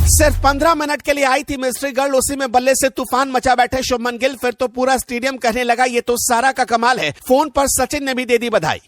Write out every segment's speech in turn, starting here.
सिर्फ 15 मिनट के लिए आई थी मिस्ट्री गर्ल, उसी में बल्ले से तूफान मचा बैठे शुभमन गिल। फिर तो पूरा स्टेडियम कहने लगा ये तो सारा का कमाल है। फोन पर सचिन ने भी दे दी बधाई।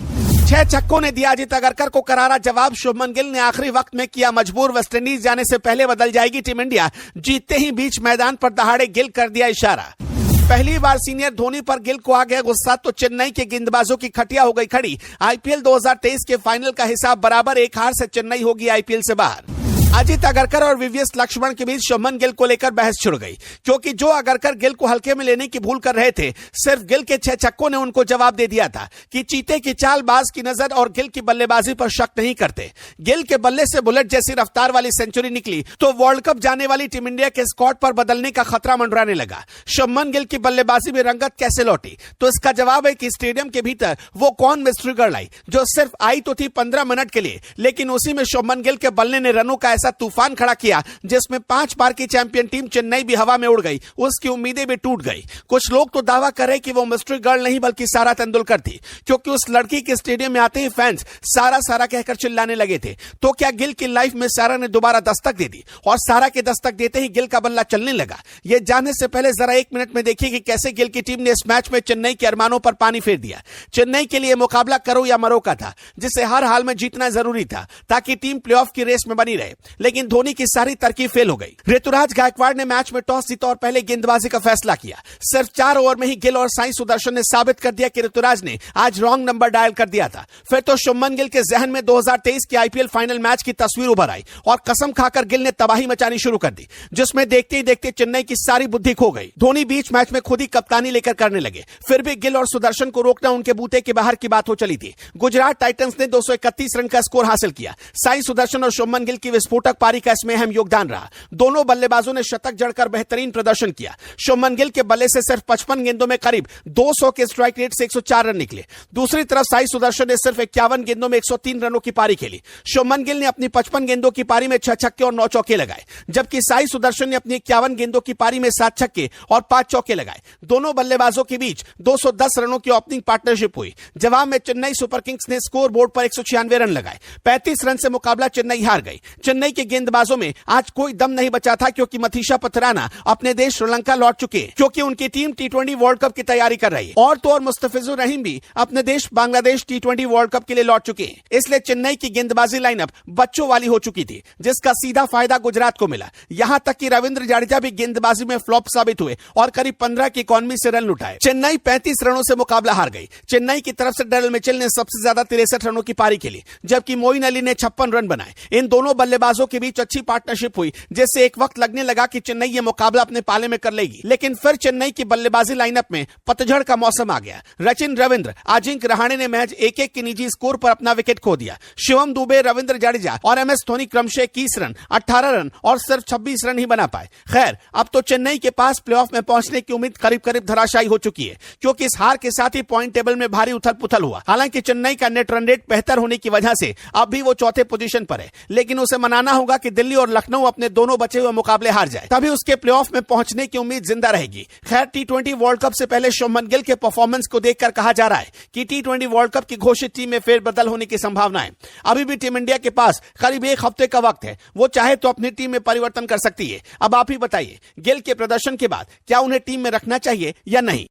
6 छक्कों ने दिया अजित अगरकर को करारा जवाब। शुभमन गिल ने आखिरी वक्त में किया मजबूर। वेस्टइंडीज जाने से पहले बदल जाएगी टीम इंडिया। जीतते ही बीच मैदान पर दहाड़े गिल कर दिया इशारा। पहली बार सीनियर धोनी पर गिल को आ गया गुस्सा, तो चेन्नई के गेंदबाजों की खटिया हो गई खड़ी। आईपीएल 2023 के फाइनल का हिसाब बराबर, एक हार से चेन्नई होगी आईपीएल से बाहर। अजित अगरकर और वीवीएस लक्ष्मण के बीच शुभमन गिल को लेकर बहस छिड़ गई, क्योंकि जो अगरकर गिल को हल्के में लेने की भूल कर रहे थे, सिर्फ गिल के 6 छक्कों ने उनको जवाब दे दिया था कि चीते की चाल, बाज की नजर और गिल की बल्लेबाजी पर शक नहीं करते। गिल के बल्ले से बुलेट जैसी रफ्तार वाली सेंचुरी निकली तो वर्ल्ड कप जाने वाली टीम इंडिया के स्क्वाड पर बदलने का खतरा मंडराने लगा। शुभमन गिल की बल्लेबाजी में रंगत कैसे लौटी? तो इसका जवाब है कि स्टेडियम के भीतर वो कौन मिस्ट्री गर्ल आई, जो सिर्फ आई तो थी 15 मिनट के लिए, लेकिन उसी में शुभमन गिल के बल्ले ने रनों का ऐसा तूफान खड़ा किया जिसमें 5 बार की चैंपियन टीम चेन्नई भी हवा में उड़ गई, उसकी उम्मीदें भी टूट गई। कुछ लोग तो दावा कर रहे कि वो मिस्ट्री गर्ल नहीं बल्कि सारा तेंदुलकर थी, क्योंकि उस लड़की के स्टेडियम में आते ही फैंस सारा सारा कहकर चिल्लाने लगे थे। तो क्या गिल की लाइफ में सारा ने दोबारा दस्तक दे दी? और सारा के दस्तक देते ही गिल का बल्ला चलने लगा। यह जानने से पहले जरा 1 मिनट में देखिए कि कैसे गिल की टीम ने इस मैच में चेन्नई के अरमानों पर पानी फेर दिया। चेन्नई के लिए मुकाबला करो या मरो का था, जिसे हर हाल में जीतना जरूरी था ताकि टीम प्लेऑफ की रेस में बनी रहे, लेकिन धोनी की सारी तरकीब फेल हो गई। ऋतुराज गायकवाड़ ने मैच में टॉस जीता और पहले गेंदबाजी का फैसला किया। सिर्फ 4 ओवर में ही गिल और साई सुदर्शन ने साबित कर दिया कि ऋतुराज ने आज रॉन्ग नंबर डायल कर दिया था। फिर तो शुभमन गिल के जहन में 2023 के आईपीएल फाइनल मैच की तस्वीर उभर आई और कसम खाकर गिल ने तबाही मचानी शुरू कर दी, जिसमें देखते ही देखते चेन्नई की सारी बुद्धि खो गई। धोनी बीच मैच में खुद ही कप्तानी लेकर करने लगे, फिर भी गिल और सुदर्शन को रोकना उनके बूते के बाहर की बात हो चली थी। गुजरात टाइटंस ने 231 रन का स्कोर हासिल किया। साई सुदर्शन और शुभमन गिल की विस्फोटक पारी का इसमें अहम योगदान रहा। दोनों बल्लेबाजों ने शतक जड़कर बेहतरीन प्रदर्शन किया। शुभमन गिल के बल्ले से सिर्फ 55 गेंदों में करीब 200 के स्ट्राइक रेट से 104 रन निकले। दूसरी तरफ साई सुदर्शन ने सिर्फ 51 गेंदों में 103 रनों की पारी खेली। शुभमन गिल ने अपनी 55 गेंदों की पारी में 6 छक्के और 9 चौके लगाए, जबकि साई सुदर्शन ने अपनी 51 गेंदों की पारी में 7 छक्के और 5 चौके लगाए। दोनों बल्लेबाजों के बीच 210 रनों की ओपनिंग पार्टनरशिप हुई। जवाब में चेन्नई सुपर किंग्स ने स्कोर बोर्ड पर 196 रन लगाए। 35 रन से मुकाबला चेन्नई हार गई। चेन्नई के गेंदबाजों में आज कोई दम नहीं बचा था, क्योंकि मथीशा पथराना अपने देश श्रीलंका लौट चुके हैं, क्योंकि उनकी टीम T20 वर्ल्ड कप की तैयारी कर रही है। और तो और मुस्तफिजुर रहीम भी अपने देश बांग्लादेश T20 वर्ल्ड कप के लिए लौट चुके हैं। इसलिए चेन्नई की गेंदबाजी लाइनअप बच्चों वाली हो चुकी थी, जिसका सीधा फायदा गुजरात को मिला। यहां तक कि रविंद्र जडेजा भी गेंदबाजी में फ्लॉप साबित हुए और करीब 15 की इकॉनमी से रन लुटाए। चेन्नई 35 रनों से मुकाबला हार गई। चेन्नई की तरफ से डेरिल मिचेल ने सबसे ज्यादा 63 रनों की पारी खेली, जबकि मोइन अली ने 56 रन बनाए। इन दोनों बल्लेबाजों के बीच अच्छी पार्टनरशिप हुई, जिससे एक वक्त लगने लगा कि चेन्नई ये मुकाबला अपने पाले में कर लेगी। लेकिन फिर चेन्नई की बल्लेबाजी लाइनअप में पतझड़ का मौसम आ गया। रचिन रविंद्र, अजिंक्य रहाणे ने मैच 1-1 के निजी स्कोर पर अपना विकेट खो दिया। शिवम दुबे, रविंद्र जडेजा और एमएस धोनी क्रमशः 21 रन, 18 रन और सिर्फ 26 रन ही बना पाए। खैर, अब तो चेन्नई के पास प्लेऑफ में पहुंचने की उम्मीद करीब करीब धराशायी हो चुकी है, क्योंकि इस हार के साथ ही पॉइंट टेबल में भारी उथल पुथल हुआ। हालांकि चेन्नई का नेट रन रेट बेहतर होने की वजह से अब भी वो चौथे पोजीशन पर है, लेकिन उसे मनाना होगा कि दिल्ली और लखनऊ अपने दोनों बचे हुए मुकाबले हार जाए, तभी उसके प्लेऑफ में पहुंचने की उम्मीद जिंदा रहेगी। खैर, T20 वर्ल्ड कप से पहले शुभमन गिल के परफॉर्मेंस को देखकर कहा जा रहा है कि T20 वर्ल्ड कप की घोषित टीम में फेरबदल होने की संभावना है। अभी भी टीम इंडिया के पास करीब 1 हफ्ते का वक्त है, वो चाहे तो अपनी टीम में परिवर्तन कर सकती है। अब आप ही बताइए, गिल के प्रदर्शन के बाद क्या उन्हें टीम में रखना चाहिए या नहीं?